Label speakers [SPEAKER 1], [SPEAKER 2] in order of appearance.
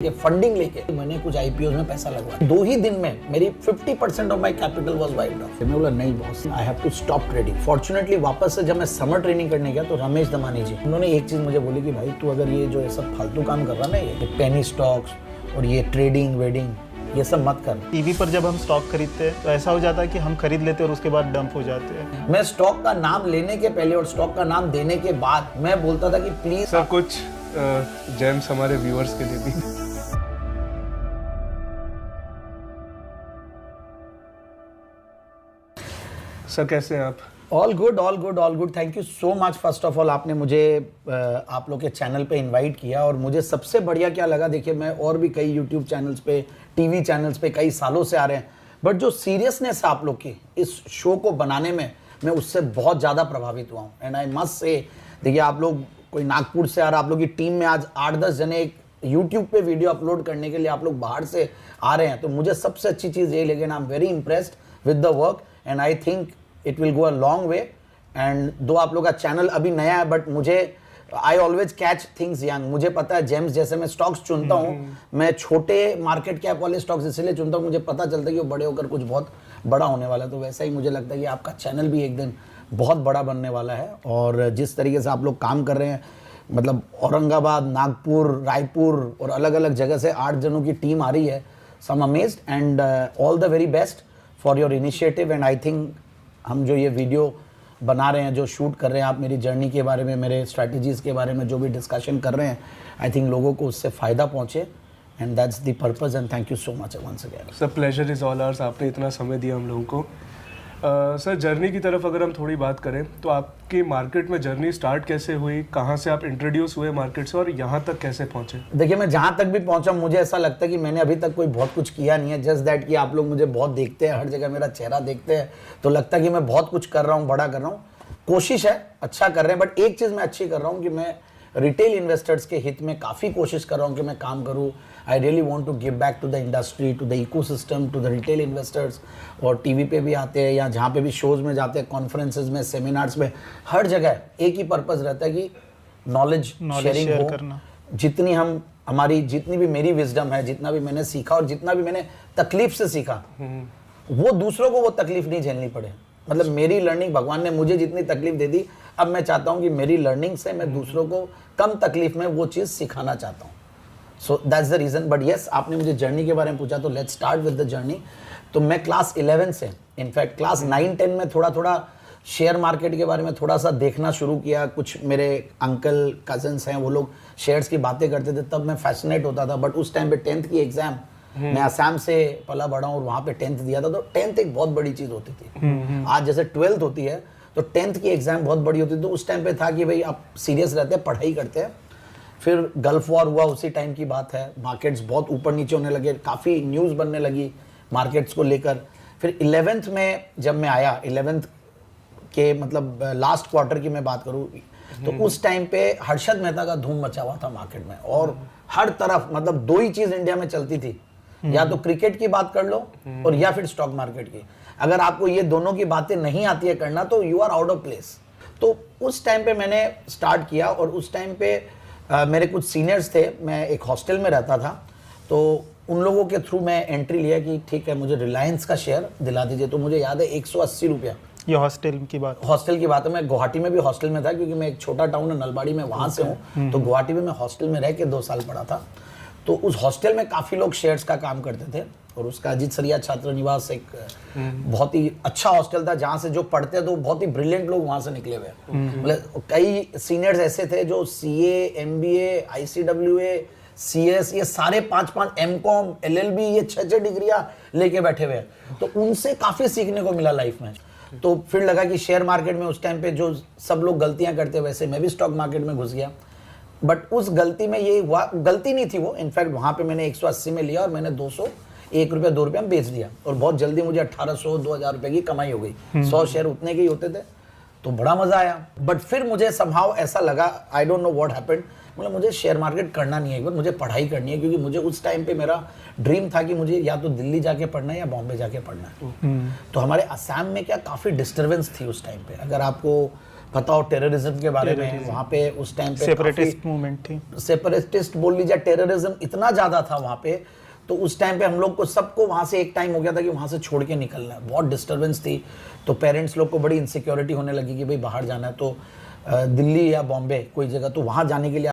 [SPEAKER 1] के फंडिंग लेके मैंने कुछ आईपीओ में पैसा लगवाया। 2 ही दिन में मेरी 50% of my capital was wiped out. मैं बोला नहीं boss, I have to stop trading. Fortunately वापस से जब मैं समर ट्रेनिंग करने गया तो रमेश दमानी जी उन्होंने एक चीज मुझे बोली कि भाई तू अगर ये जो सब फालतू काम कर रहा ना, ये पेनी स्टॉक्स और ये ट्रेडिंग वेडिंग ये सब मत कर।
[SPEAKER 2] टीवी पर जब हम स्टॉक खरीदते हैं तो ऐसा हो जाता है कि हम खरीद लेते हैं और उसके बाद डंप हो जाते हैं।
[SPEAKER 1] मैं स्टॉक का नाम लेने के पहले और स्टॉक का नाम देने के बाद मैं बोलता था कि प्लीज
[SPEAKER 3] सर कुछ जेम्स हमारे व्यूअर्स के लिए भी। सर कैसे हैं आप?
[SPEAKER 1] All good all good all good. Thank you so much first of all, आपने मुझे आप लोग के चैनल पे इनवाइट किया। और मुझे सबसे बढ़िया क्या लगा, देखिए मैं और भी कई यूट्यूब चैनल्स पे, टीवी चैनल्स पे कई सालों से आ रहे हैं, बट जो सीरियसनेस आप लोग की इस शो को बनाने में, मैं उससे बहुत ज़्यादा प्रभावित हुआ हूँ। एंड आई मस्ट से, देखिए आप लोग कोई नागपुर से आ रहा, आप लोग की टीम में आज 8-10 जने एक यूट्यूब पे वीडियो अपलोड करने के लिए आप लोग बाहर से आ रहे हैं, तो मुझे सबसे अच्छी चीज़ ये लगी। I am very impressed with the work and I think it will go a long way. And दो आप लोग का चैनल अभी नया है, बट मुझे I always catch things young. मुझे पता है जेम्स जैसे मैं स्टॉक्स चुनता हूँ, मैं छोटे मार्केट कैप वाले स्टॉक्स इसलिए चुनता हूँ, मुझे पता चलता है कि वो बड़े होकर कुछ बहुत बड़ा होने वाला है। तो वैसा ही मुझे लगता है कि आपका चैनल भी एक दिन बहुत बड़ा बनने वाला है। और जिस तरीके से आप लोग काम कर रहे हैं, मतलब औरंगाबाद, नागपुर, रायपुर और अलग अलग जगह से 8 जनों की टीम आ रही है, so I am amazed and all the very best for your initiative. And I think हम जो ये वीडियो बना रहे हैं, जो शूट कर रहे हैं, आप मेरी जर्नी के बारे में, मेरे स्ट्रैटेजीज़ के बारे में जो भी डिस्कशन कर रहे हैं, आई थिंक लोगों को उससे फ़ायदा पहुँचे and that's the purpose. And thank you so much once again.
[SPEAKER 3] Sir pleasure is all ours, आपने इतना समय दिया हम लोगों को। सर जर्नी की तरफ अगर हम थोड़ी बात करें तो आपकी मार्केट में जर्नी स्टार्ट कैसे हुई, कहाँ से आप इंट्रोड्यूस हुए मार्केट से और यहाँ तक कैसे पहुँचे?
[SPEAKER 1] देखिए मैं जहाँ तक भी पहुँचा, मुझे ऐसा लगता है कि मैंने अभी तक कोई बहुत कुछ किया नहीं है। जस्ट दैट कि आप लोग मुझे बहुत देखते हैं, हर जगह मेरा चेहरा देखते हैं, तो लगता है कि मैं बहुत कुछ कर रहा हूँ, बड़ा कर रहा हूँ। कोशिश है, अच्छा कर रहे हैं, बट एक चीज़ मैं अच्छी कर रहा हूँ कि मैं रिटेल इन्वेस्टर्स के हित में काफ़ी कोशिश कर रहा हूँ कि मैं काम करूँ। I really want to give back to the industry, to the ecosystem, to the retail investors. और टीवी पे भी आते हैं या जहाँ पे भी शोज़ में जाते हैं, कॉन्फ्रेंसेज में, सेमिनार्स में, हर जगह एक ही पर्पज़ रहता है कि नॉलेज शेयरिंग हो।
[SPEAKER 2] करना।
[SPEAKER 1] जितनी हमारी जितनी भी मेरी विजडम है, जितना भी मैंने सीखा और जितना भी मैंने तकलीफ से सीखा, वो दूसरों को वो तकलीफ नहीं झेलनी पड़े। मतलब मेरी लर्निंग, भगवान ने मुझे जितनी तकलीफ दे दी, अब मैं चाहता हूँ कि मेरी लर्निंग से मैं दूसरों को कम तकलीफ में वो चीज़ सिखाना चाहता हूँ। So that's the reason. But yes, आपने मुझे जर्नी के बारे में पूछा, तो let's start with the journey. तो मैं क्लास 11 से, इनफैक्ट क्लास 9-10 में थोड़ा शेयर मार्केट के बारे में थोड़ा सा देखना शुरू किया। कुछ मेरे अंकल, कजन्स हैं, वो लोग शेयर्स की बातें करते थे, तब मैं फैसिनेट होता था। बट उस टाइम पे 10th की एग्ज़ाम, मैं असम से पला बड़ा हूँ और वहाँ पे 10th दिया था, तो 10th एक बहुत बड़ी चीज़ होती थी। आज जैसे 12th होती है, तो 10th की एग्ज़ाम बहुत बड़ी होती थी। तो उस टाइम पे था कि भाई आप सीरियस रहते हैं, पढ़ाई करते हैं। फिर गल्फ वॉर हुआ, उसी टाइम की बात है। मार्केट्स बहुत ऊपर नीचे होने लगे, काफ़ी न्यूज़ बनने लगी मार्केट्स को लेकर। फिर 11th में जब मैं आया, 11th के मतलब लास्ट क्वार्टर की मैं बात करूँ, तो उस टाइम पे हर्षद मेहता का धूम मचा हुआ था मार्केट में। और हर तरफ मतलब 2 ही चीज़ इंडिया में चलती थी, या तो क्रिकेट की बात कर लो और या फिर स्टॉक मार्केट की। अगर आपको ये दोनों की बातें नहीं आती है करना, तो you are out of place. तो उस टाइम पे मैंने स्टार्ट किया और उस टाइम पे मेरे कुछ सीनियर्स थे, मैं एक हॉस्टल में रहता था, तो उन लोगों के थ्रू मैं एंट्री लिया कि ठीक है मुझे रिलायंस का शेयर दिला दीजिए। तो मुझे याद है 180 रुपया।
[SPEAKER 2] ये हॉस्टल की बात
[SPEAKER 1] है। मैं गुवाहाटी में भी हॉस्टल में था, क्योंकि मैं एक छोटा टाउन है नलबाड़ी में, वहाँ से हूँ। तो गुवाहाटी में मैं हॉस्टल में रह के 2 साल पढ़ा था। तो उस हॉस्टल में काफ़ी लोग शेयर्स का काम करते थे, और उसका अजीत सरिया छात्र निवास एक बहुत ही अच्छा हॉस्टल था, जहाँ से जो पढ़ते तो बहुत ही ब्रिलियंट लोग वहाँ से निकले हुए। मतलब कई सीनियर्स ऐसे थे जो CA, MBA, ICWA, CS, ये सारे 5-5 MCOM, LLB, ये 6-6 डिग्रियाँ लेके बैठे हुए हैं। तो उनसे काफ़ी सीखने को मिला लाइफ में। तो फिर लगा कि शेयर मार्केट में उस टाइम पे जो सब लोग गलतियाँ करते, वैसे मैं भी स्टॉक मार्केट में घुस गया। बट उस गलती में ये हुआ, गलती नहीं थी वो, इनफैक्ट वहाँ पे मैंने 180 में लिया और मैंने 200, 1 रुपया 2 रुपया में बेच दिया, और बहुत जल्दी मुझे 1800-2000 रुपये की कमाई हो गई। 100 शेयर उतने के ही होते थे, तो बड़ा मज़ा आया। बट फिर मुझे समहाउ ऐसा लगा, I don't know what happened, मतलब मुझे शेयर मार्केट करना नहीं है, एक बार मुझे पढ़ाई करनी है। क्योंकि मुझे उस टाइम पे मेरा ड्रीम था कि मुझे या तो दिल्ली जाके पढ़ना है या बॉम्बे जाके पढ़ना है। तो हमारे असम में क्या काफ़ी डिस्टर्बेंस थी उस टाइम पे। अगर आपको पता हो टेररिज्म के बारे में, वहाँ पे उस टाइम पे
[SPEAKER 2] सेपरेटिस्ट मूवमेंट थी।
[SPEAKER 1] सेपरेटिस्ट बोल लीजिए, टेररिज्म इतना ज़्यादा था वहाँ पे। तो उस टाइम पे हम लोग को सबको वहाँ से एक टाइम हो गया था कि वहाँ से छोड़ के निकलना है, बहुत डिस्टर्बेंस थी। तो पेरेंट्स लोग को बड़ी इनसिक्योरिटी होने लगी कि भाई बाहर जाना है, तो दिल्ली या बॉम्बे कोई जगह, तो वहाँ जाने के लिए